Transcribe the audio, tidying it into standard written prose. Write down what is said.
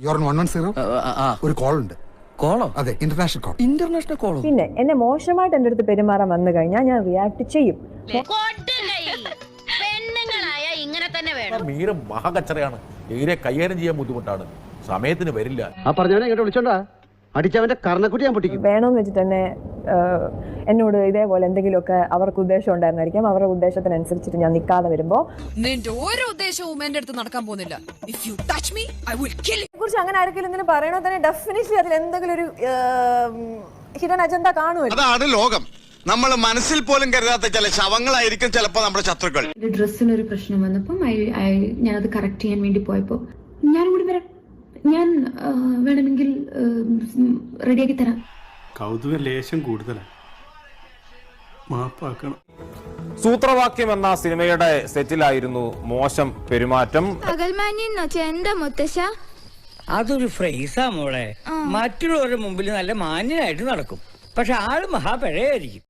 Your 110 ഒരു call ഉണ്ട്. കോളോ? അതെ, ഇന്റർനാഷണൽ കോൾ. ഇന്റർനാഷണൽ കോളോ? പിന്നെ എന്നെ മോശമായിട്ട് എൻ്റെ അടുത്ത് പെരുമാറാൻ വന്നു കഴിഞ്ഞാൽ ഞാൻ റിയാക്ട് ചെയ്യും. പെണ്ണുങ്ങളായ ഇങ്ങനെ തന്നെ വേണം. മീര മഹാകച്ചറയാണ്. ഏരിയ കൈകാര്യം ചെയ്യാൻ ബുദ്ധിമുട്ടാണ്. സമയത്തിന് വരില്ല. ആ പറഞ്ഞവനെ ഇങ്ങോട്ട് വിളിച്ചോണ്ടാ അടിച്ചവന്റെ കർണക്കുട്ടി ഞാൻ പൊട്ടിക്കും. വേണമെന്ന് വെച്ചിട്ട് തന്നെ എന്നോട് ഇതേപോലെ എന്തെങ്കിലുമൊക്കെ അവർക്ക് ഉദ്ദേശം ഉണ്ടായിരുന്നായിരിക്കാം. അവരുടെ ഉദ്ദേശത്തിനനുസരിച്ചിട്ട് ഞാൻ നിൽക്കാതെ വരുമ്പോൾ നിന്റെ ഓരോ ഉദ്ദേശവും എന്റെ അടുത്ത് നടക്കാൻ പോകുന്നില്ല. If you touch me, I will kill you. കുറിച്ച് അങ്ങനെ ആരെങ്കിലും ഇങ്ങനെ പറയണോ തന്നെ ഡെഫിനറ്റ്ലി അതിൽ എന്തെങ്കിലും ഒരു ഹിഡൻ അജണ്ട കാണുമല്ലോ. അതാണ് ലോകം. നമ്മൾ മനസ്സിൽ പോലും കരുതാത്ത ചില ശവങ്ങളായിരിക്കും ചിലപ്പോൾ നമ്മുടെ ശത്രുക്കൾ. ഡ്രസ്സിനൊരു പ്രശ്നം വന്നപ്പം ഞാനത് കറക്റ്റ് ചെയ്യാൻ വേണ്ടി പോയപ്പോൾ ഞാനും കൂടി വരാം, ഞാൻ വേണമെങ്കിൽ റെഡിയാക്കി തരാം. കൗതുക ലേശം കൂടുതലാണ്, മാപ്പാക്കണം. സൂത്രവാക്യം എന്ന സിനിമയുടെ സെറ്റിലായിരുന്നു മോശം പെരുമാറ്റം. അതൊരു ഫ്രേസാ മോളെ. മറ്റുള്ളവരുടെ മുമ്പിൽ നല്ല മാന്യനായിട്ട് നടക്കും, പക്ഷെ ആള് മഹാപഴയായിരിക്കും.